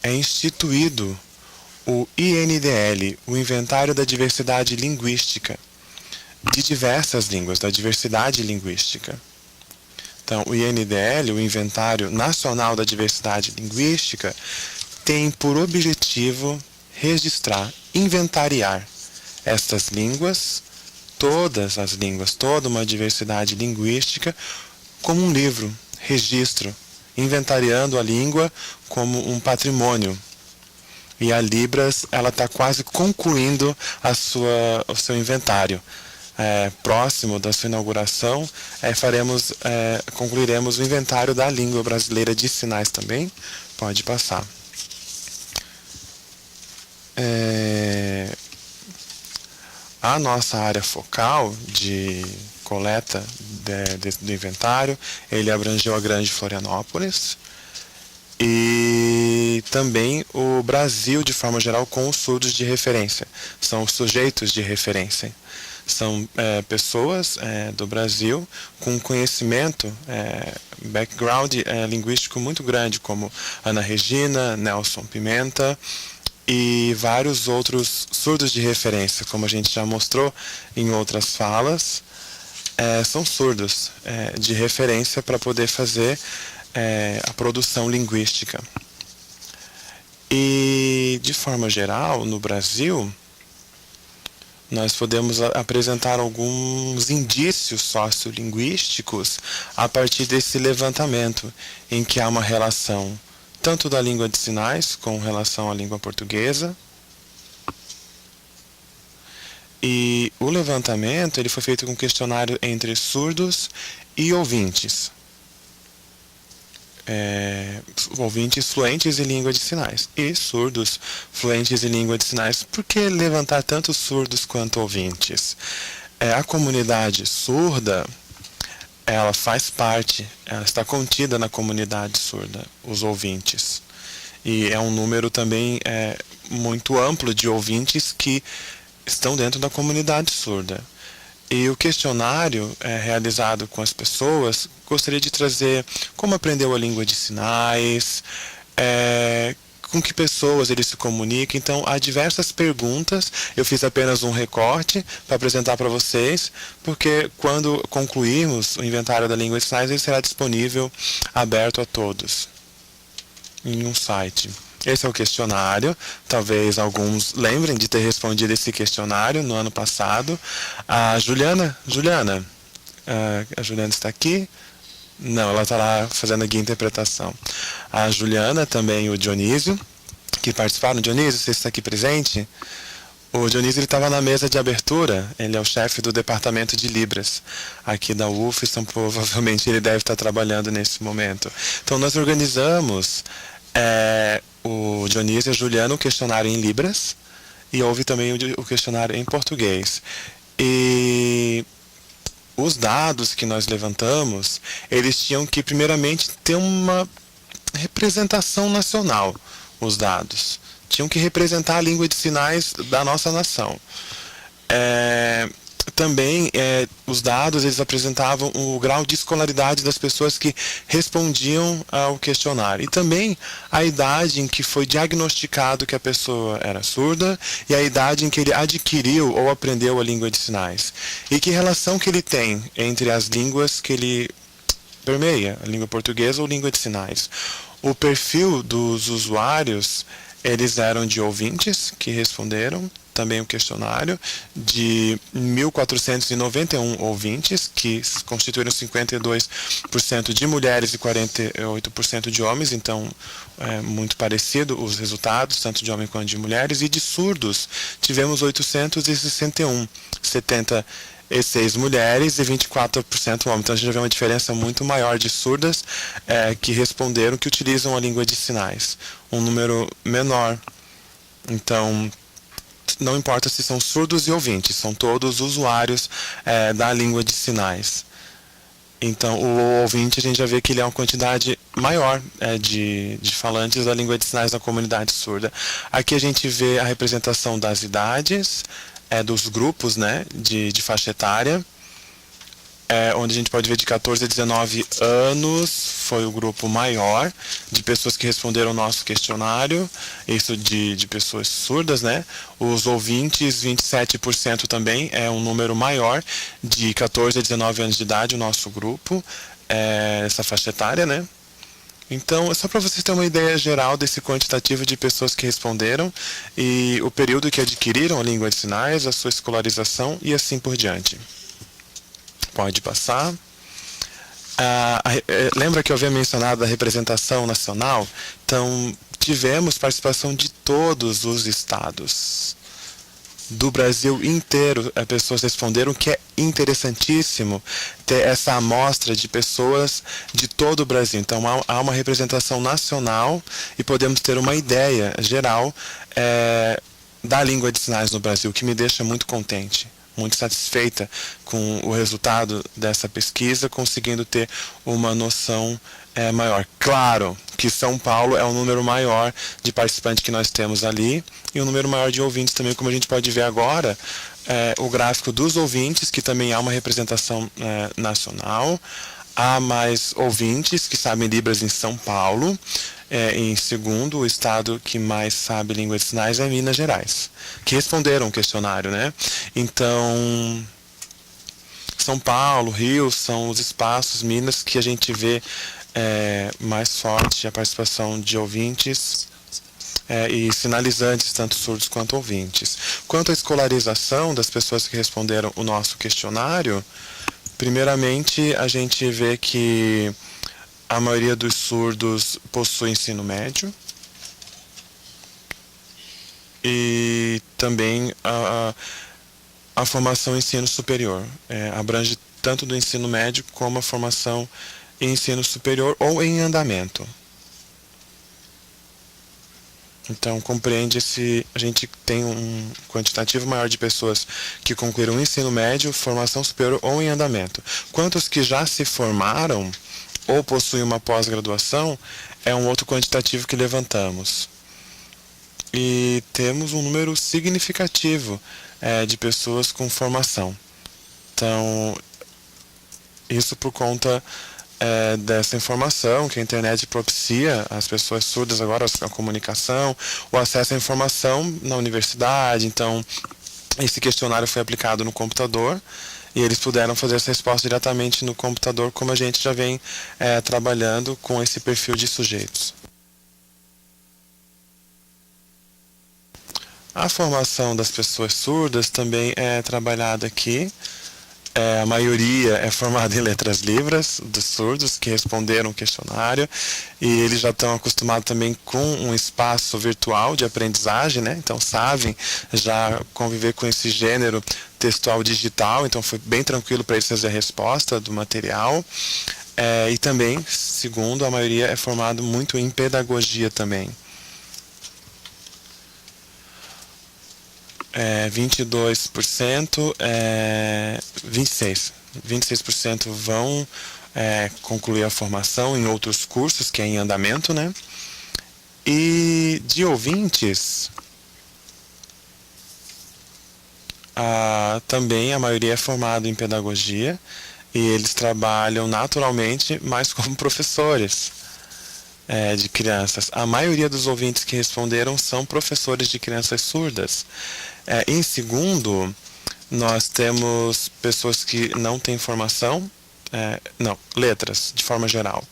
é instituído o INDL, o Inventário da Diversidade Linguística, de diversas línguas, da diversidade linguística. Então, o INDL, o Inventário Nacional da Diversidade Linguística, tem por objetivo registrar, inventariar estas línguas, todas as línguas, toda uma diversidade linguística, como um livro, registro, inventariando a língua como um patrimônio. E a Libras, ela está quase concluindo o seu inventário. Próximo da sua inauguração, concluiremos o inventário da língua brasileira de sinais também. Pode passar. A nossa área focal de coleta do inventário, ele abrangeu a Grande Florianópolis e também o Brasil de forma geral com os surdos de referência. São os sujeitos de referência. São pessoas do Brasil com conhecimento, background linguístico muito grande, como Ana Regina, Nelson Pimenta e vários outros surdos de referência, como a gente já mostrou em outras falas. São surdos de referência para poder fazer a produção linguística. E, de forma geral, no Brasil, nós podemos apresentar alguns indícios sociolinguísticos a partir desse levantamento, em que há uma relação tanto da língua de sinais com relação à língua portuguesa. E o levantamento ele foi feito com um questionário entre surdos e ouvintes. Ouvintes fluentes em língua de sinais e surdos fluentes em língua de sinais. Por que levantar tanto surdos quanto ouvintes? A comunidade surda, ela faz parte, ela está contida na comunidade surda, os ouvintes. E é um número também muito amplo de ouvintes que estão dentro da comunidade surda. E o questionário realizado com as pessoas gostaria de trazer como aprendeu a língua de sinais, com que pessoas ele se comunica. Então, há diversas perguntas. Eu fiz apenas um recorte para apresentar para vocês, porque quando concluirmos o inventário da língua de sinais, ele será disponível, aberto a todos, em um site. Esse é o questionário. Talvez alguns lembrem de ter respondido esse questionário no ano passado. A Juliana, a Juliana está aqui? Não, ela está lá fazendo aqui a interpretação. A Juliana, também o Dionísio, que participaram. Dionísio, você está aqui presente? O Dionísio estava na mesa de abertura, ele é o chefe do departamento de Libras aqui da UF, então provavelmente ele deve estar trabalhando nesse momento. Então nós organizamos o Dionísio e a Juliana um questionário em Libras e houve também o questionário em português. E os dados que nós levantamos, eles tinham que primeiramente ter uma representação nacional, os dados. Tinham que representar a língua de sinais da nossa nação. Também os dados eles apresentavam o grau de escolaridade das pessoas que respondiam ao questionário. E também a idade em que foi diagnosticado que a pessoa era surda e a idade em que ele adquiriu ou aprendeu a língua de sinais. E que relação que ele tem entre as línguas que ele permeia, a língua portuguesa ou língua de sinais. O perfil dos usuários, eles eram de ouvintes que responderam também o questionário, de 1.491 ouvintes, que constituíram 52% de mulheres e 48% de homens, então é muito parecido os resultados, tanto de homens quanto de mulheres, e de surdos tivemos 861, 76 mulheres e 24% homens. Então a gente já vê uma diferença muito maior de surdas que responderam que utilizam a língua de sinais, um número menor. Então, não importa se são surdos e ouvintes, são todos usuários da língua de sinais. Então, o ouvinte, a gente já vê que ele é uma quantidade maior de falantes da língua de sinais na comunidade surda. Aqui a gente vê a representação das idades, dos grupos, né, de faixa etária. onde a gente pode ver de 14 a 19 anos, foi o grupo maior de pessoas que responderam o nosso questionário, isso de pessoas surdas, né? Os ouvintes, 27% também, é um número maior, de 14 a 19 anos de idade, o nosso grupo, essa faixa etária, né? Então, é só para vocês terem uma ideia geral desse quantitativo de pessoas que responderam e o período que adquiriram a língua de sinais, a sua escolarização e assim por diante. Pode passar. Lembra que eu havia mencionado a representação nacional? Então, tivemos participação de todos os estados do Brasil inteiro. As pessoas responderam, que é interessantíssimo ter essa amostra de pessoas de todo o Brasil. Então, há uma representação nacional e podemos ter uma ideia geral da língua de sinais no Brasil, que me deixa muito contente, muito satisfeita com o resultado dessa pesquisa, conseguindo ter uma noção maior. Claro que São Paulo é o número maior de participantes que nós temos ali e o número maior de ouvintes também, como a gente pode ver agora, o gráfico dos ouvintes, que também há uma representação nacional. Há mais ouvintes que sabem Libras em São Paulo. Em segundo, o estado que mais sabe língua de sinais é Minas Gerais, que responderam o questionário, né? Então, São Paulo, Rio, são os espaços, Minas, que a gente vê mais forte a participação de ouvintes e sinalizantes, tanto surdos quanto ouvintes. Quanto à escolarização das pessoas que responderam o nosso questionário, primeiramente, a gente vê que a maioria dos surdos possui ensino médio e também a formação em ensino superior. Abrange tanto do ensino médio como a formação em ensino superior ou em andamento. Então, compreende a gente tem um quantitativo maior de pessoas que concluíram o ensino médio, formação superior ou em andamento. Quantos que já se formaram ou possuem uma pós-graduação é um outro quantitativo que levantamos. E temos um número significativo de pessoas com formação. Então, isso por conta dessa informação que a internet propicia às pessoas surdas agora, a comunicação, o acesso à informação na universidade. Então, esse questionário foi aplicado no computador e eles puderam fazer essa resposta diretamente no computador, como a gente já vem trabalhando com esse perfil de sujeitos. A formação das pessoas surdas também é trabalhada aqui. A maioria é formada em letras libras, dos surdos que responderam o questionário, e eles já estão acostumados também com um espaço virtual de aprendizagem, né? Então sabem já conviver com esse gênero textual digital, então foi bem tranquilo para eles fazer a resposta do material. E também, segundo, a maioria é formado muito em pedagogia também. 22%, 26% vão concluir a formação em outros cursos, que é em andamento, né? E de ouvintes, também a maioria é formada em pedagogia e eles trabalham naturalmente mais como professores de crianças. A maioria dos ouvintes que responderam são professores de crianças surdas. Em segundo, nós temos pessoas que não têm formação, letras, de forma geral,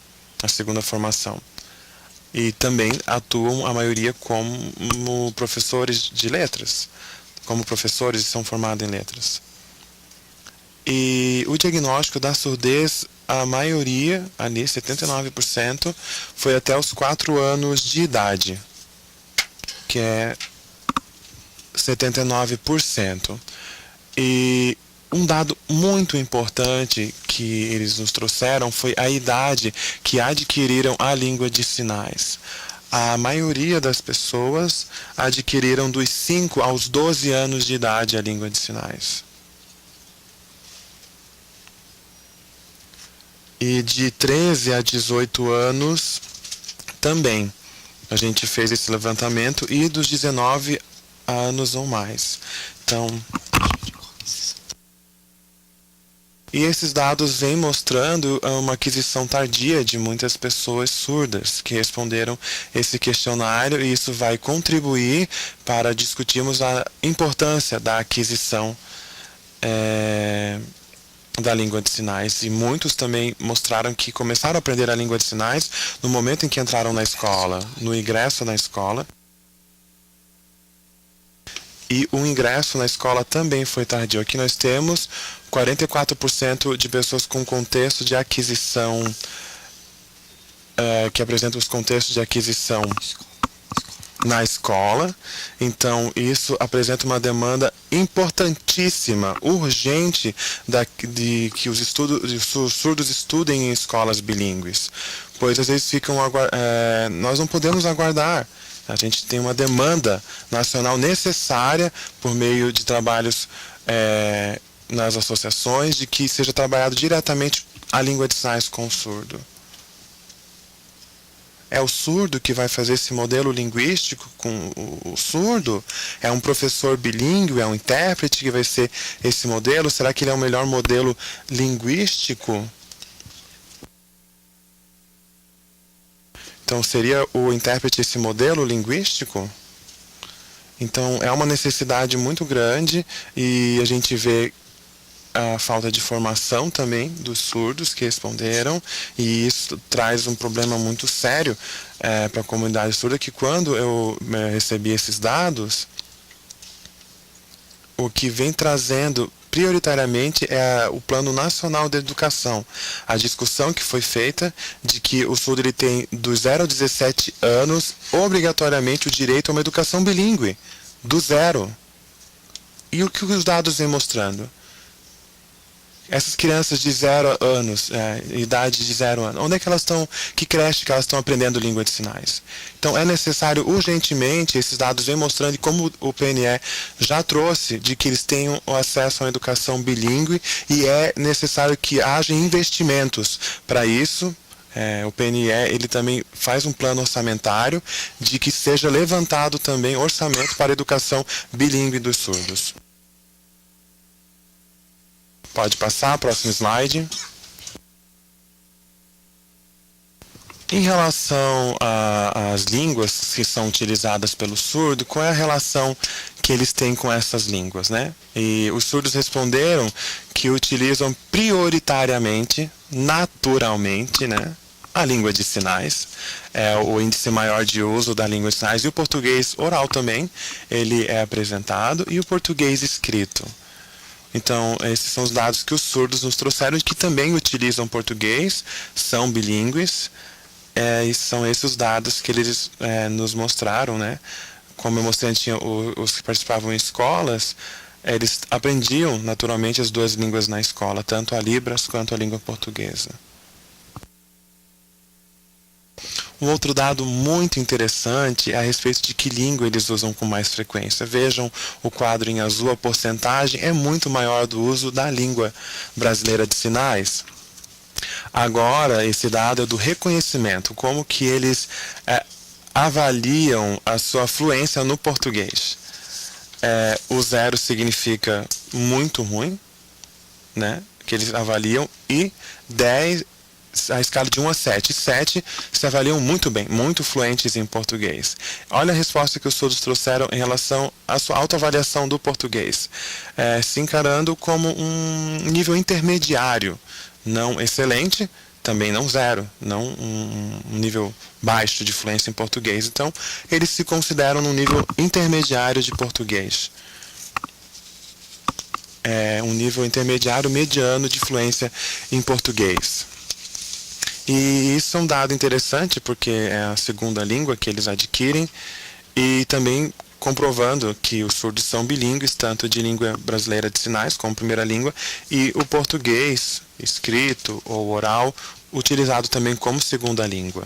a segunda formação. E também atuam, a maioria, como professores de letras, como professores e são formados em letras. E o diagnóstico da surdez, a maioria, ali, 79%, foi até os 4 anos de idade, que é 79%. E um dado muito importante que eles nos trouxeram foi a idade que adquiriram a língua de sinais. A maioria das pessoas adquiriram dos 5 aos 12 anos de idade a língua de sinais. E de 13 a 18 anos também. A gente fez esse levantamento e dos 19 anos ou mais. Então, E esses dados vêm mostrando uma aquisição tardia de muitas pessoas surdas que responderam esse questionário, e isso vai contribuir para discutirmos a importância da aquisição da língua de sinais. E muitos também mostraram que começaram a aprender a língua de sinais no momento em que entraram na escola, no ingresso na escola. E o ingresso na escola também foi tardio. Aqui nós temos 44% de pessoas com contexto de aquisição, que apresentam os contextos de aquisição na escola. Então, isso apresenta uma demanda importantíssima, urgente, de que os surdos estudem em escolas bilíngues. Pois às vezes nós não podemos aguardar. A gente tem uma demanda nacional necessária, por meio de trabalhos nas associações, de que seja trabalhado diretamente a língua de sinais com o surdo. É o surdo que vai fazer esse modelo linguístico com o surdo? É um professor bilíngue, é um intérprete que vai ser esse modelo? Será que ele é o melhor modelo linguístico? Então, seria o intérprete esse modelo linguístico? Então, é uma necessidade muito grande, e a gente vê a falta de formação também dos surdos que responderam, e isso traz um problema muito sério para a comunidade surda, que quando eu recebi esses dados, o que vem trazendo prioritariamente é o Plano Nacional de Educação. A discussão que foi feita de que o surdo ele tem dos 0 a 17 anos obrigatoriamente o direito a uma educação bilíngue, do zero. E o que os dados vêm mostrando? Essas crianças de 0 anos, idade de 0 anos, onde é que elas estão, que creche que elas estão aprendendo língua de sinais? Então é necessário urgentemente, esses dados vêm mostrando, como o PNE já trouxe, de que eles tenham o acesso a uma educação bilíngue, e é necessário que haja investimentos para isso. O PNE ele também faz um plano orçamentário de que seja levantado também orçamento para a educação bilíngue dos surdos. Pode passar, próximo slide. Em relação às línguas que são utilizadas pelo surdo, qual é a relação que eles têm com essas línguas, né? E os surdos responderam que utilizam prioritariamente, naturalmente, né, a língua de sinais. É o índice maior de uso da língua de sinais, e o português oral também, ele é apresentado, e o português escrito. Então, esses são os dados que os surdos nos trouxeram, que também utilizam português, são bilíngues, e são esses os dados que eles nos mostraram, né? Como eu mostrei, tinha os que participavam em escolas, eles aprendiam naturalmente as duas línguas na escola, tanto a Libras quanto a língua portuguesa. Um outro dado muito interessante é a respeito de que língua eles usam com mais frequência. Vejam o quadro em azul, a porcentagem é muito maior do uso da língua brasileira de sinais. Agora, esse dado é do reconhecimento, como que eles avaliam a sua fluência no português. O 0 significa muito ruim, né, que eles avaliam, e 10, a escala de 1 a 7. 7 se avaliam muito bem, muito fluentes em português. Olha a resposta que os surdos trouxeram em relação à sua autoavaliação do português. Se encarando como um nível intermediário, não excelente, também não 0, não um nível baixo de fluência em português. Então, eles se consideram num nível intermediário de português. Um nível intermediário mediano de fluência em português. E isso é um dado interessante, porque é a segunda língua que eles adquirem, e também comprovando que os surdos são bilíngues, tanto de língua brasileira de sinais como primeira língua, e o português escrito ou oral utilizado também como segunda língua.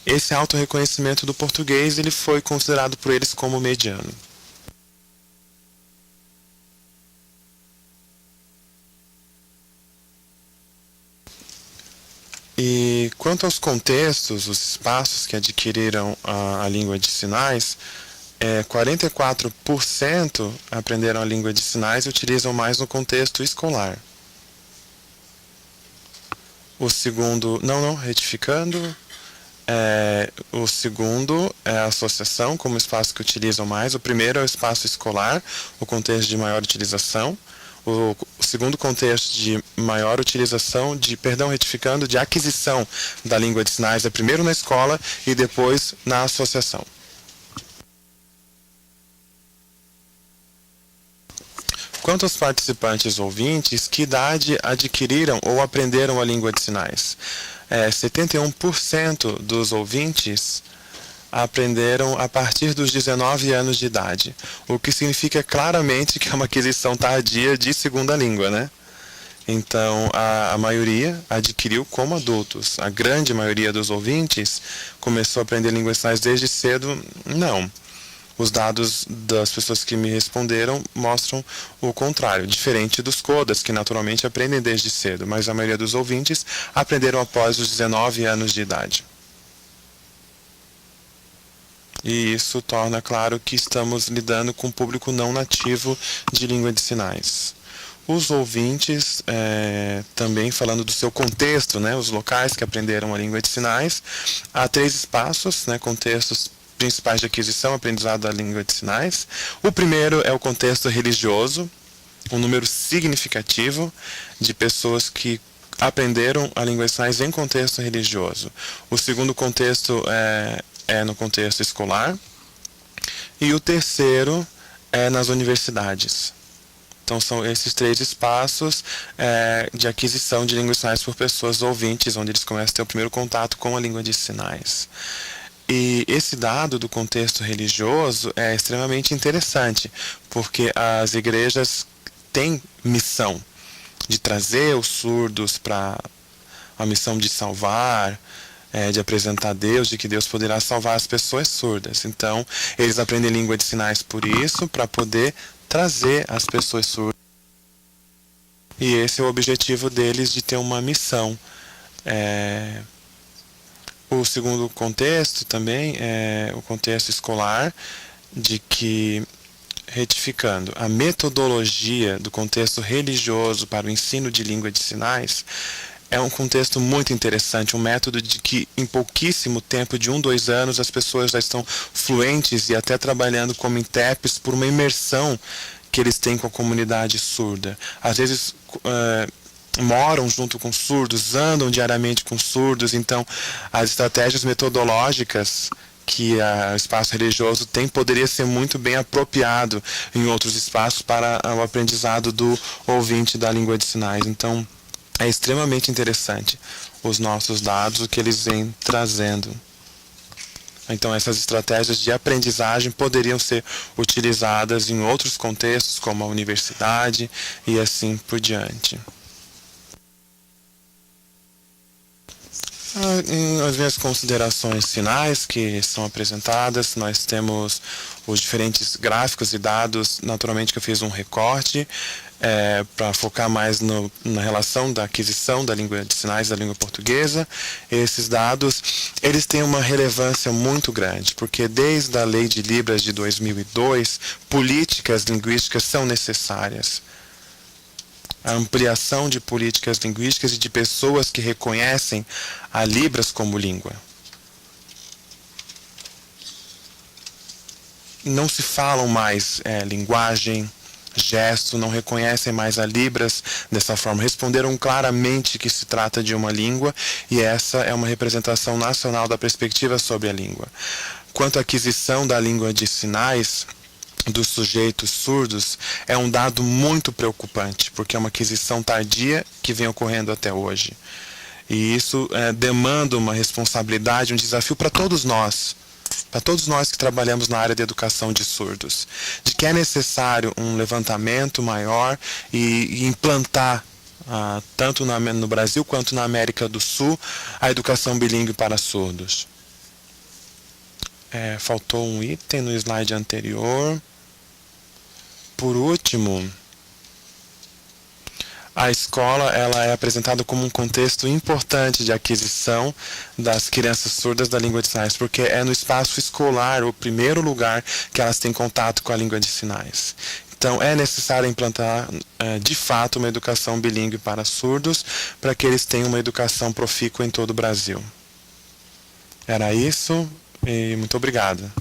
Esse autorreconhecimento do português ele foi considerado por eles como mediano. E quanto aos contextos, os espaços que adquiriram a língua de sinais, 44% aprenderam a língua de sinais e utilizam mais no contexto escolar. O segundo, não, retificando. O segundo é a associação como espaço que utilizam mais. O primeiro é o espaço escolar, o contexto de maior utilização. O segundo contexto de maior utilização, retificando, de aquisição da língua de sinais é primeiro na escola e depois na associação. Quanto aos participantes ouvintes, que idade adquiriram ou aprenderam a língua de sinais? 71% dos ouvintes aprenderam a partir dos 19 anos de idade, o que significa claramente que é uma aquisição tardia de segunda língua, né? Então, a maioria adquiriu como adultos. A grande maioria dos ouvintes começou a aprender língua de sinais desde cedo? Não. Os dados das pessoas que me responderam mostram o contrário, diferente dos codas, que naturalmente aprendem desde cedo, mas a maioria dos ouvintes aprenderam após os 19 anos de idade. E isso torna claro que estamos lidando com um público não nativo de língua de sinais. Os ouvintes, também falando do seu contexto, né, os locais que aprenderam a língua de sinais, há 3 espaços, né, contextos principais de aquisição, aprendizado da língua de sinais. O primeiro é o contexto religioso, um número significativo de pessoas que aprenderam a língua de sinais em contexto religioso. O segundo contexto é no contexto escolar. E o terceiro é nas universidades. Então, são esses 3 espaços de aquisição de língua de sinais por pessoas ouvintes, onde eles começam a ter o primeiro contato com a língua de sinais. E esse dado do contexto religioso é extremamente interessante, porque as igrejas têm missão de trazer os surdos para a missão de salvar, de apresentar Deus, de que Deus poderá salvar as pessoas surdas. Então, eles aprendem língua de sinais por isso, para poder trazer as pessoas surdas. E esse é o objetivo deles, de ter uma missão. O segundo contexto também é o contexto escolar, de que, retificando, a metodologia do contexto religioso para o ensino de língua de sinais é um contexto muito interessante, um método de que em pouquíssimo tempo, de 1, 2 anos, as pessoas já estão fluentes e até trabalhando como intérpretes por uma imersão que eles têm com a comunidade surda. Às vezes moram junto com surdos, andam diariamente com surdos, então as estratégias metodológicas que o espaço religioso tem poderia ser muito bem apropriado em outros espaços para o aprendizado do ouvinte da língua de sinais. Então, é extremamente interessante os nossos dados, o que eles vêm trazendo. Então, essas estratégias de aprendizagem poderiam ser utilizadas em outros contextos, como a universidade e assim por diante. As minhas considerações finais que são apresentadas, nós temos os diferentes gráficos e dados. Naturalmente que eu fiz um recorte para focar mais na relação da aquisição da língua de sinais da língua portuguesa. Esses dados, eles têm uma relevância muito grande, porque desde a Lei de Libras de 2002, políticas linguísticas são necessárias. A ampliação de políticas linguísticas e de pessoas que reconhecem a Libras como língua. Não se falam mais linguagem, gesto, não reconhecem mais a Libras dessa forma. Responderam claramente que se trata de uma língua e essa é uma representação nacional da perspectiva sobre a língua. Quanto à aquisição da língua de sinais dos sujeitos surdos, é um dado muito preocupante, porque é uma aquisição tardia que vem ocorrendo até hoje. E isso demanda uma responsabilidade, um desafio para todos nós que trabalhamos na área de educação de surdos, de que é necessário um levantamento maior e implantar, tanto no Brasil quanto na América do Sul, a educação bilíngue para surdos. Faltou um item no slide anterior. Por último, a escola ela é apresentada como um contexto importante de aquisição das crianças surdas da língua de sinais, porque é no espaço escolar o primeiro lugar que elas têm contato com a língua de sinais. Então, é necessário implantar, de fato, uma educação bilíngue para surdos, para que eles tenham uma educação profícua em todo o Brasil. Era isso, e muito obrigado.